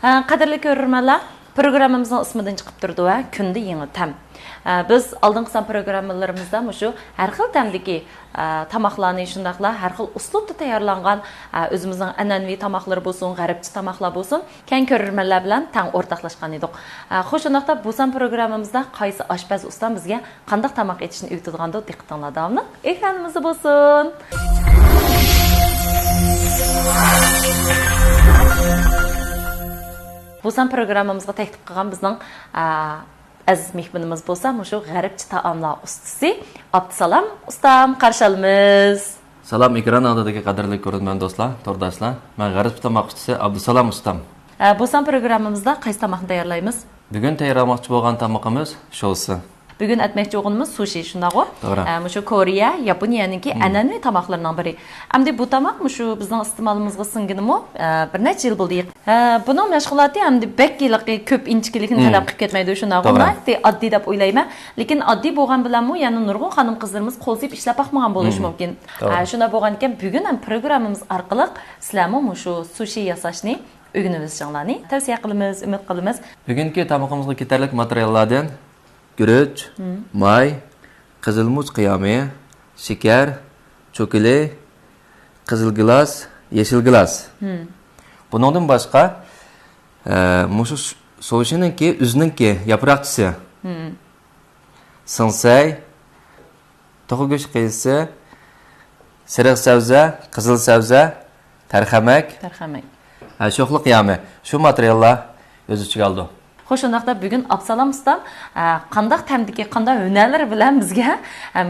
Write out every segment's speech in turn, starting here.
Qadrli ko'rurmanlar, programmamızın ismidan chiqib turdi va kunda yangi tam. Biz oldingi san programmalarımızda shu har xil tamdagi tamoqlarni shundaqla har xil uslubda tayyorlangan o'zimizning an'anaviy tamoqlar bo'lsin, g'arbcha tamoqlar bo'lsin, keng ko'rurmanlar bilan tang o'rtoqlashgan edik. Xo'sh, undaqda bu san programmamizda qaysi oshpaz ustam bizga qanday tamoq etishni o'rgatganda diqqatinglar davomli ekranimizda bo'lsin. Bu san programmamızga taklif qilgan bizning aziz mehmonimiz bo'lsa, shu g'arbcha taomlar ustasi Abdusalom ustam qarshi olamiz. Salom ekran oldidagi qadrli ko'ruvchi do'stlar, tordashlar. Men g'arbcha tamoq ustasi Abdusalom ustam. Bu san programmamizda qaysi tamoqni tayyorlaymiz? Bugun tayyorlamoqchi bo'lgan tamoqimiz shosi. Bugun aytmoqchi o'g'limiz sushi shundaqo. Shu Koreya, Yaponiyaniki an'anaviy tamoqlardan biri. Hamda bu tamoq shu bizning iste'molimizga singinimi bir necha yil bo'ldi. Buning mashg'uloti hamda bekkilikni ko'p inchkilikni talab qilib ketmaydi shundaqo. Oddiy deb o'ylayman. Lekin oddiy bo'lgan bilanmi, ya'ni nurg'un xonim qizlarimiz qo'l sep ishlab baxmagan bo'lishi mumkin. Shunda bo'lgan ekan, bugun ham programmamiz orqali sizlarga shu sushi yasashni o'rganishinglarni tavsiya qilamiz, umid qilamiz. Bugungi tamoqimizga ketarlik materiallardan guruch, may, qizil muz qiyomi, shakar, cho'kili, qizil gilas, yeshil gilas. Bundan boshqa mushu so'shiniki, uzninki yaproqchisi. Sinsay, to'q go'sht qiysi, sariq sabza, qizil sabza, tarxamak. Sho'xli qiyomi. Shu materiallar o'z ichiga oldi. Xo'sh, undaqda bugun Abdusalom ustam qanday tamdiki, qanday hunarlari bilan bizga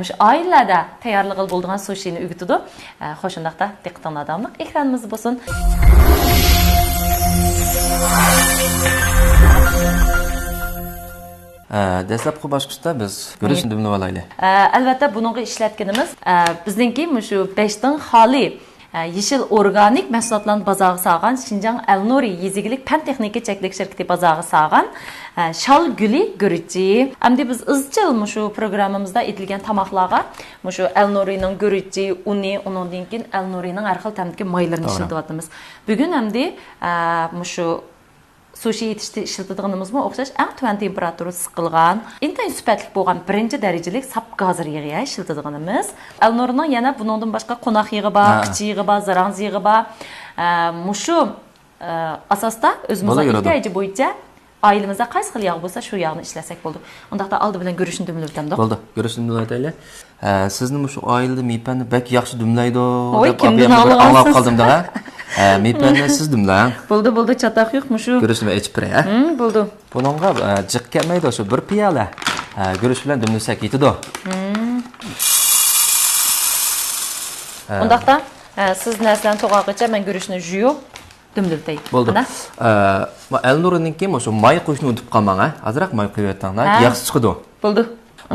shu oilada tayyorlik qilib bo'lgan sushini o'rgatdi. Xo'sh, undaqda diqqatinglar davomli ekranimiz bo'lsin. Dastlabki bosqichda biz guruchni dumlab olaylik. Albatta buningga ishlatganimiz bizningki shu 5 dan xoli Yeşil organik mahsulotlarni bozorga solgan Xinjiang Al-Nuri yezigilik pan texnika cheklik shirkati bozorga solgan shal guli guruchi. Hamda biz izchil shu programmamizda aytilgan tamoqlarga shu Al-Nurining guruchi, uni, undan keyin Al-Nurining har xil tamdagi maylarini ishlatyapmiz. Bugun hamda shu sushi yetishtirishda ishlatadiganimizmi o'xshash eng tuvan temperatura siqilgan, intayin sifatli bo'lgan birinchi darajalik sap gazir yig'iga ishlatadiganimiz. Al-Nurning yana bundan boshqa qo'noq yig'i bor, kichik yig'i bor, zaranz yig'i bor. Shu asosda o'zimizning ehtiyoji bo'yicha oilamizda qaysi xil yog' bo'lsa, shu yog'ni ishlasak bo'ldi. Undaqda oldi bilan guruchni dumlab o'tamdi. Bo'ldi, guruchni dumlab o'taylik. Sizni shu oilada mepani bak yaxshi dumlaydi deb anglab qoldim-da. Mepani siz dumlang. Bo'ldi, chatoq yo'q shu. Guruchni ichib kiray, Bo'ldi. Buningga jiq kelmaydi, shu bir piyola guruch bilan dumlasak yetadi. Undaqda siz narsalarni to'g'rigacha men guruchni juyib dumlabtay. Bo'ldi. Al-Nurininki shu may qo'shni o'tib qolmang, azroq may qo'yayotganda yaxshi chiqadi. Bo'ldi.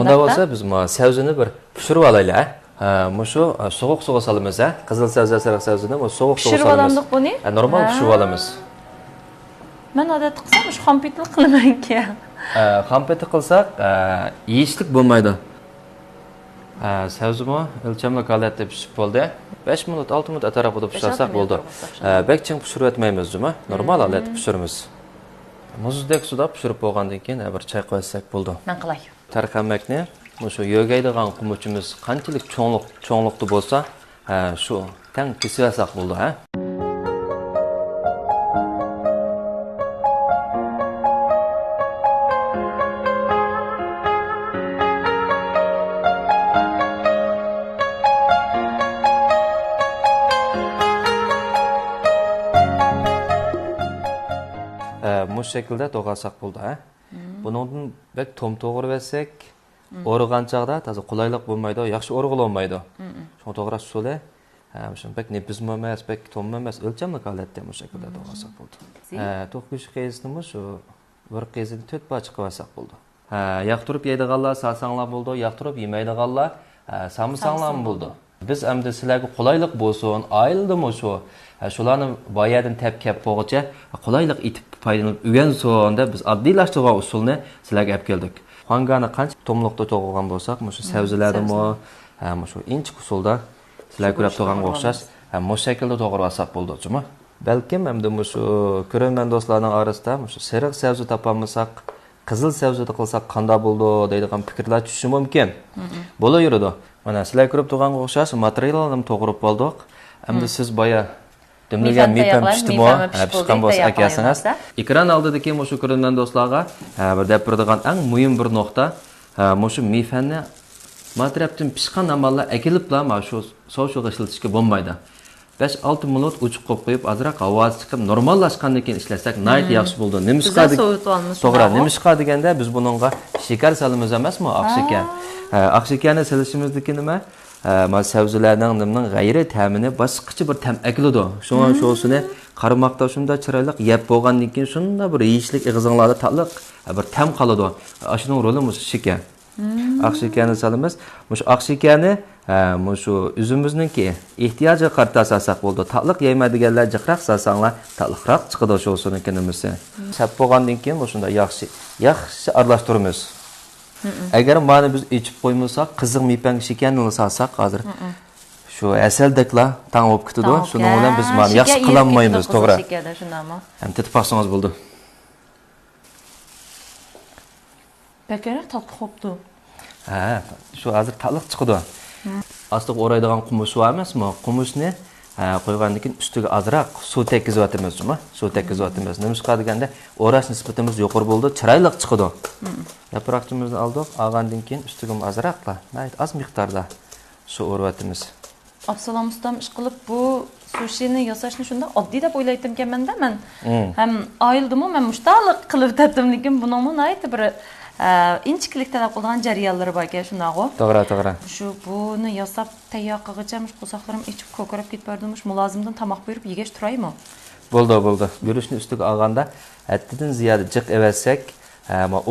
Unda bo'lsa biz savzini bir pishirib olaylik. Shu sovuq suv solamiz, qizil sabza, sariq sabzini sovuq suv solamiz. Pishirib olamiz buni? Normal pishirib olamiz. Men odatda qilsam shu xampetni qilmayman-ki. Xampetni qilsak, yeyishlik bo'lmaydi. Sabzimi o'lchamli holatda pishib bo'ldi. 5 minut, 6 minut atrofida pishirsak bo'ldi. Bek ching pishirib etmaymiz, juma. Normal holatda pishiramiz. Muzdek suvda pishirib bo'lgandan keyin bir choy qo'ysak bo'ldi. Men qilay. Tarxamakni shu yo'gaydigan qumuchimiz qanchalik cho'nliqda bo'lsa, shu tang kesib olsak bo'ldi, Bu şekilde doğrasak bo'ldi, Bundan bek tom to'g'ri versak, o'rgan chaqda toza qulaylik bo'lmaydi, yaxshi o'rg'ilolmaydi. Shuni to'g'rash usuli, shu bek nebizma emas, bek tom emas, o'lchamli holatda bu shaklda to'g'rasak bo'ldi. To'q go'sht qiyisini shu bir qiyisini 4 parcha qilib olsak bo'ldi. Yoqtirib yeydiganlar salsanglar bo'ldi, yoqtirib yemaydiganlar samsanglar bo'ldi. Biz endi sizlarga qulaylik bo'lsin, oiladami shu shularni boyadan tap-kap bo'g'icha qulaylik etib foydalanib o'rgansin deb biz oddiylashtirgan usulni sizlarga olib keldik. Hangani qancha tomliqda to'g'rilgan bo'lsak, shu sabzilarni shu inch usulda sizlar ko'rib turganga o'xshash, bu shaklda to'g'rilib olsak bo'ldi, juma. Balkim hamda shu ko'rarman do'stlarning orasida shu sariq sabzi topolmasak, qizil sabzida qilsak qanday bo'ldi deydigan fikrlar tushishi mumkin. Bo'laveradi. Mana sizlar ko'rib turganga o'xshash materiallarni to'g'rib oldik. Hamda siz boya demlagan mifam pishdimi? Pishgan bo'lsa akasingiz. Ekran oldidagi shu ko'rarman do'stlarga bir deb turadigan eng muhim bir nuqta, shu mifanni matrapdan pishgan amallar akilibla shu sovuq ishlatishga bo'lmaydi. 5-6 minut uçuq qo'yib azroq havosi chiqib normallashgandan keyin ishlasak nayt yaxshi bo'ldi. To'g'ri, nimishqa deganda biz buningga shakar solamiz emasmi? Oq shakar. Oq shakarni solishimizdagi nima? Sabzilarning nimning g'ayri ta'mini boshqacha bir ta'm akiladi. Shuni qarmoqda shunda chiroyli yeb bo'lgandan keyin shunda bir yeyishlik ig'izinglarda tatliq bir ta'm qoladi. Shuning roli shakar. Oq shakarni solamiz. Shu oq shakarni shu üzümüzningki ehtiyojiga qarata asasak bo'ldi. Tatliq yeymaydiganlar jiqroq solsanglar tatliqroq chiqadi shuniki nimasi. Sap bo'lgandan keyin shunda yaxshi aralashtiramiz. Agar mana biz ichib qo'ymasak, qiziq mipang shakarni solsak hozir shu asaldaklar tang bo'lib ketadi. Shuning bilan biz mana yaxshi qilolmaymiz, to'g'ri. Ham tetib qolsangiz bo'ldi. Bakara tatliq bo'ldi. Shu hozir tatliq chiqadi. Asliq o'raydigan qumush var emasmi? Qumushni qo'ygandan keyin ustiga azroq suv tekkizyapmizmi? Suv tekkizyapmiz. Nimishqa deganda o'rash nisbatimiz yuqori bo'ldi, chiroyli chiqadi. Yaproqchimizni oldik, olgandan keyin ustiga azroqla, az miqdorda suv o'ryapmiz. Absalom ustam ish qilib bu sushini yasashni shunda oddiy deb o'ylaydim ekan-da men. Ham oyildimi, men mushtaqlik qilib tatdim, lekin buningmi aytdi bir inchiklik talab qilgan jarayonlari bor ekan shunaqo. To'g'ri. Shu buni yasab tayyor qilgacha qo'saqlarim ichib ko'karib ketibardimish, mulozimdan tomoq berib yegash turaymi? Bo'ldi. Yurishni ustiga olganda haddidan ziyoda jiq evasak,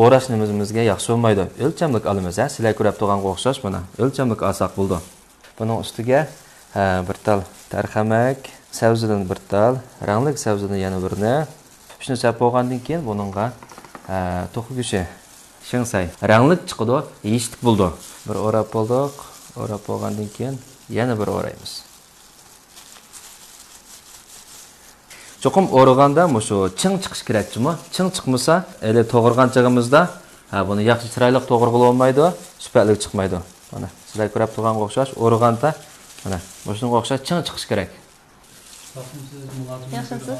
o'rashnimizga yaxshi bo'lmaydi. O'lchamlik olamiz, sizlar ko'rib turganga o'xshash mana. O'lchamlik olsak bo'ldi. Buning ustiga bir tal tarxamak, sabzidan bir tal, rangli sabzidan yana birini. Shuni sap bo'lgandan keyin buningga to'qi go'shi Şıngsay. Ranglik çıkıdı, yeyişlik buldu. Bir orap olduk, orap olgandan keyin yana bir oraymiz. Çokum oraganda şu çıng çıkış kerakçimi? Çıng çıkmasa, ele to'g'irganchig'imizda buni yaxshi chiroyli to'g'irg'ilib olmaydi, sifatli chiqmaydi. Mana sizlar ko'rib turganga o'xshash o'raganda mana shunga o'xshash çıng chiqish kerak. Yaxshimisiz?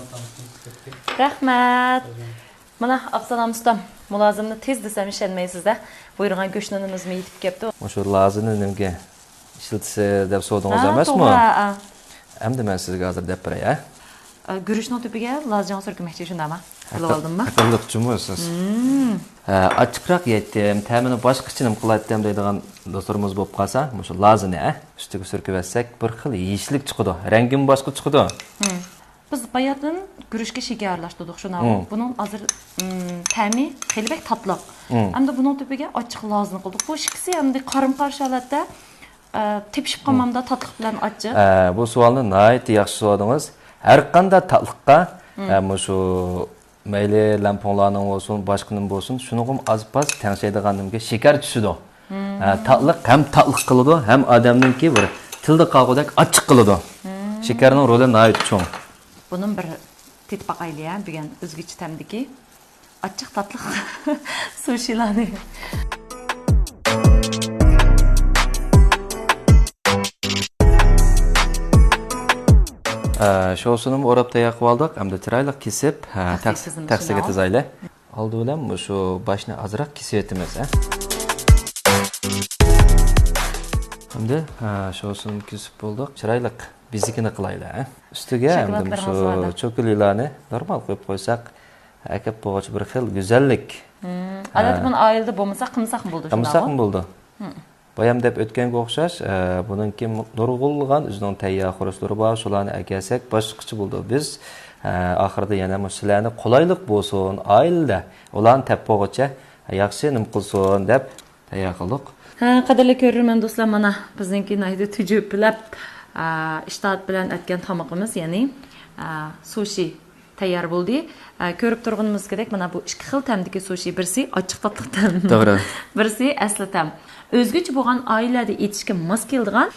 Rahmat. Mana Absalom ustam, mulozimni tez desam ishonmaysiz-da. Buyurgan go'shtninimizni yetib kelibdi. Shu lazini nimga ishlatsa deb so'radingiz emasmi? Endi men sizga hozir deb beray, Guruchning tubiga lazjon surkmoqchi shundami? Bilib oldimmi? Aqlliqchimisiz? Ochiqroq yetdim, ta'mini boshqacha nim qilayotdim deydigan do'stlarimiz bo'lib qolsa, shu lazini ustiga surkib olsak, bir xil yeyishlik chiqadi. Rangim boshqa chiqadi. Biz bayatın guruchga shakar aralashtirdik shunaqo. Buning hozir ta'mi xelbek tatliq. Hamda buning tubiga ochiq lazini qildik. Bu ikkisi endi qarim-qarshi holatda tepishib qolmamda tatliq bilan ochiq. Bu savolni nihoyat yaxshi so'radingiz. Har qanday tatliqqa shu mayli lamponglarning bo'lsin, boshqaning bo'lsin, shuningim azpaz tangshaydiganimga shakar tushidi. Tatliq ham tatliq qiladi, ham odamningki bir tilda qolgudek ochiq qiladi. Shakarning roli nihoyat cho'ng. Bunun bir tetib baqayli degan o'zgacha ta'mdiki ochiq tatliq sushilarni. Sho'sini o'rab tayyor qilib oldik, hamda chiroyli kesib, taksiga tizayli. Oldi bilan shu boshni azroq kesib etamiz, Hamda sho'sini kesib bo'ldik, chiroyli bizikini qilaylik, Ustiga hamda shu cho'kililarni normal qo'yib qo'ysak, akab bo'g'ich bir xil go'zallik. Odatda buni oyilda bo'lmasa qimsaq bo'ldi shunday. Qimsaq bo'ldi. Bayam deb o'tganga o'xshash, buningki nurg'ulg'an o'zining tayyor xuruslari bor, shularni akasak boshqacha bo'ldi. Biz oxirida yana sizlarni qulaylik bo'lsin, oilada ularni tapog'icha yaxshi nim qilsin deb tayyor qildik. Qadrli ko'rurman do'stlar, mana bizningki nayda tujuplab ishtahat bilan aytgan tomoqimiz, ya'ni sushi tayyor bo'ldi. Ko'rib turganimizdek, mana bu ikki xil ta'mdagi sushi, birsi ochiq tatliq ta'm, birsi asli ta'm. o'zgacha bo'lgan oilalarda etishga mos keladigan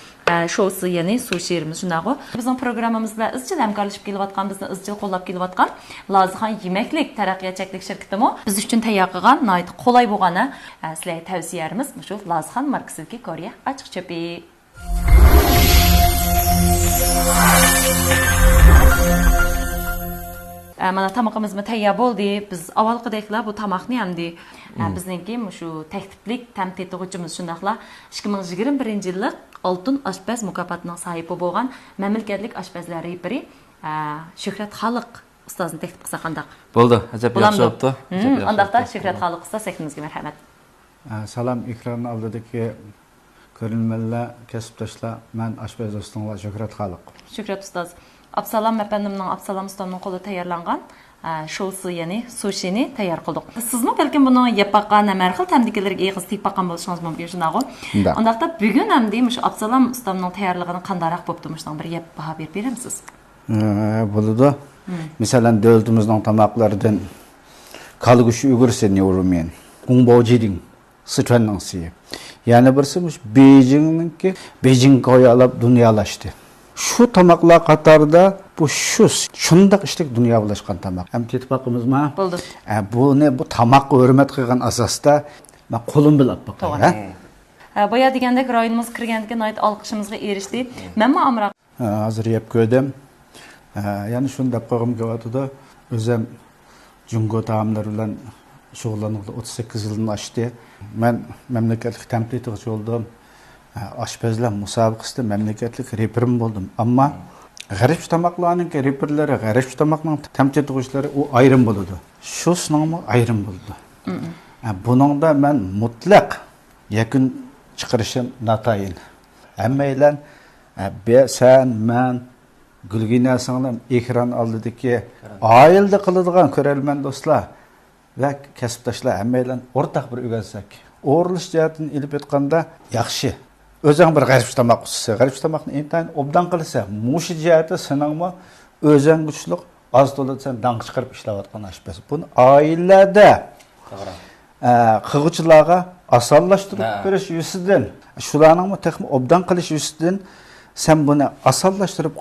shousi, ya'ni sushirimiz shunaqo. Bizning programmamizda izchil hamkorlashib kelayotgan, bizni izchil qo'llab kelayotgan Lazixon yemaklik taraqqiyot cheklik shirkatimi biz uchun tayyor qilgan nihoyat qulay bo'lgani sizlarga tavsiyamiz shu Lazixon markasidagi Koreya ochiq cho'pi. Mana tamog'imiz tayyor bo'ldi. Biz avvalgideklar bu tamoqni hamdi bizningki shu taktiblik tamtetuvchimiz shundaqla 2021-yillik Oltin oshpaz mukofotining sohibi bo'lgan mamlakatlik oshpazlarning biri Shuhrat Xoliq ustozni taklif qilsa qandaq? Bo'ldi, ajab yaxshi bo'pti. Undaqda Shuhrat Xoliq ustoz sekimizga marhamat. Salam, ekran oldidagi ko'rilmalar, kasbdoshlar, men oshpaz do'stinglar Shuhrat Xoliq. Shuhrat ustoz, Absalom efendimning Absalom ustamning qo'li tayyorlangan shousi, ya'ni sushini tayyor qildik. Sizmi balkim buni yeb baqqan, har xil tamdikilarga eg'iz tiyib baqqan bo'lishingiz mumkin shunaqo. Undaqda bugun ham deymish Absalom ustamning tayyorligini qandaroq bo'ptimish bir yeb baho berib beramiz? Bo'ladi. Masalan, davlatimizning tamoqlaridan kalgushi uyg'ursini yo'rumen. Gungbojiding Sichuanning siyi. Yana birisi Beijing'ninki Beijing koyalab dunyolashdi. Şu tamoqlar qatorida bu shundoq ishlik dunyoblashgan tamoq. Ham tetib boqimizmi? Bo'ldi. Bu tamoqqa hurmat qilgan asosda men qo'lim bilan boqaman, ha? Boya degandek rayonimiz kirgandan nihoyat olqishimizga erishdi. Menmi amroq hozir yeb ko'rdim. Ya'ni shunda qo'g'im kelyapti. O'zim Jungo taomlar bilan shug'ullanib 38 yilni oshdi. Men mamlakatlik templitchi bo'ldim. Aşpazlar musobaqasida mamlakatlik reperim bo'ldim. Ammo g'arib tamoqlarning reperlari, g'arib tamoqning tamtetuvchilari u ayrim bo'ladi. Shu sinog'mi ayrim bo'ldi. Buningda men mutlaq yakun chiqarishim natayin. Hammaylar sen, men, Gulgina singlim ekran oldidagi oilda qiladigan ko'ralman do'stlar va kasbdoshlar hammaylar o'rtaq bir o'rgansak, o'rilish jihatini ilib aytganda yaxshi. O'zing bir g'arib tamoq qilsa, g'arib tamoqni intayin obdan qilsa, mushi jihati siningmi o'zing kuchliq oz to'latsan dang chiqarib ishlayotgan oshpaz. Buni oilada qilg'uvchilarga osonlashtirib berish yusidan, shularning texnik obdan qilish yusidan sen buni osonlashtirib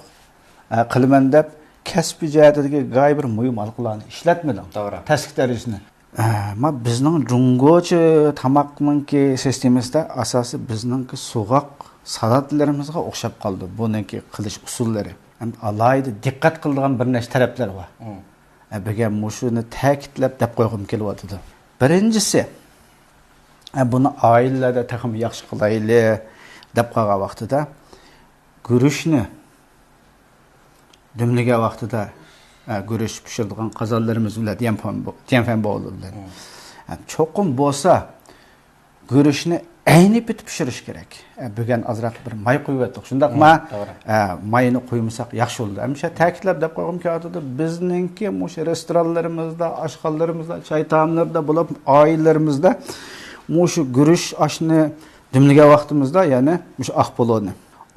qilman deb kasbiy jihatidagi g'oy bir muhim aloqalarni ishlatmading. Tasdiq darajasini. Ma bizning Jungocha tamoqninki sistemasida asosi bizningki so'g'oq salatlarimizga o'xshab qoldi. Buningki qilish usullari. Ham alayda diqqat qiladigan bir nechta taraflar bor. Bugun mushuni ta'kidlab deb qo'ygim kelyapti. Birinchisi, buni oilalarda taxim yaxshi qilayli deb qolgan vaqtida guruchni dumliga vaqtida guruch pishiradigan qozonlarimiz bilan tianfan bo'ldi bilan. Cho'qim bo'lsa guruchni ayni bitib pishirish kerak. Bugun azroq bir may qo'yib shundaqmi? Mayni qo'ymasak yaxshi bo'ladi. Hamisha ta'kidlab deb qo'ygim kelyapti. Bizningki mush restoranlarimizda, oshxonalarimizda, choy taomlarda bo'lib, oilalarimizda mush guruch oshni dumliga vaqtimizda, ya'ni mush aqpoloni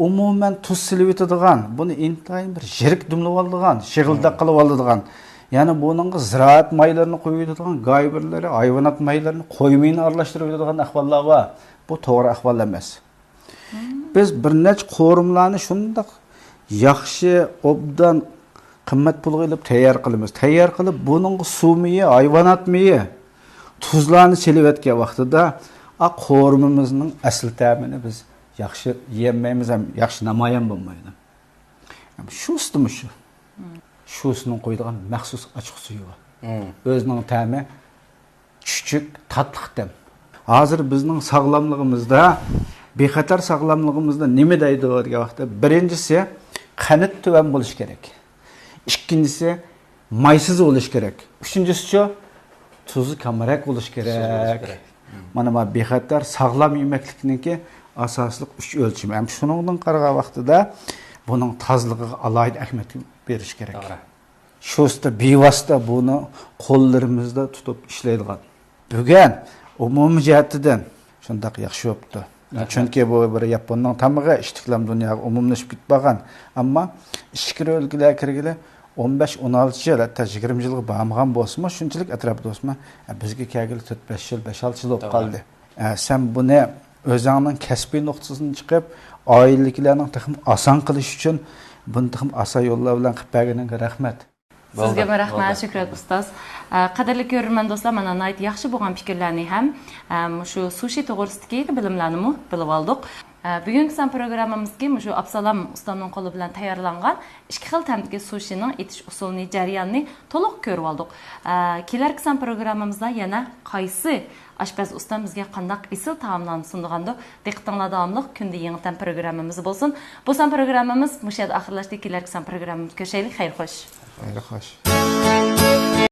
umuman tuz silib etadigan, buni intayin bir yirik dumlab oladigan, shig'ildak qilib oladigan, ya'ni buningga ziroat maylarini qo'yib etadigan, g'oybirlari, hayvonot maylarini qo'ymayni aralashtirib etadigan ahvollar bor. Bu to'g'ri ahvol emas. Biz bir nechta qo'rimlarni shundoq yaxshi, obdan qimmat pulga olib tayyor qilamiz. Tayyor qilib buningga suvmiyi, hayvonot miyi, tuzlarni silib etgan vaqtida qo'rimimizning asl ta'mini biz yaxshi yemaymiz ham yaxshi namoyon bo'lmaydi. Shu ustimi shu. Shusini qo'yadigan maxsus ochiq suvi bor. O'zining ta'mi chuchuk, tatliq ta'm. Hozir bizning sog'lomligimizda, bexatar sog'lomligimizda nima deydi degan vaqtda birinchisi qanit tuvan bo'lish kerak. Ikkinchisi maysiz bo'lish kerak. Uchinchisi tuzi kamroq bo'lish kerak. Mana bu bexatar sog'lom yemeklikniki asosliq 3 o'lcham. Ham shuningdan qaragan vaqtida buning tozligiga alohida ahamiyat berish kerak. Shusta bevosita buni qo'llarimizda tutib ishlaydigan. Bugun umumiy jihatidan shundoq yaxshi bo'libdi. Chunki bu bir Yaponning tamig'i ishtiklam dunyoga umumlashib ketmagan, ammo ishkir o'lkalar kirgili 15-16 yil, hatto 20 yilga bormagan bo'lsa, shunchalik atrofda bo'lsa, bizga kelgili 4-5 yil, 5-6 yil bo'lib qoldi. Sen buni o'zingning kasbiy nuqtasidan chiqib, oilaliklarning taxim oson qilish uchun buni taxim oson yo'llar bilan qilib berganiga rahmat. Sizga rahmat, shukrat ustoz. Qadrli ko'rurman do'stlar, mana nayt yaxshi bo'lgan fikrlarni ham shu sushi to'g'risidagi bilimlarni bilib oldik. Bugungi san programmamizga shu Absalom ustamning qo'li bilan tayyorlangan ikki xil ta'mdagi sushining etish usulini, jarayonini to'liq ko'rib oldik. Kelarki san programmamizda yana qaysi aşpaz ustam bizga qandaq isil taomlarni sundiganda diqqatinglar davomli kunda yangi tan programmamiz bo'lsin. Bu san programmamiz mushada oxirlashdi. Kelarki san programmamizga ko'rishaylik. Xayr xo'sh. Xayr xo'sh.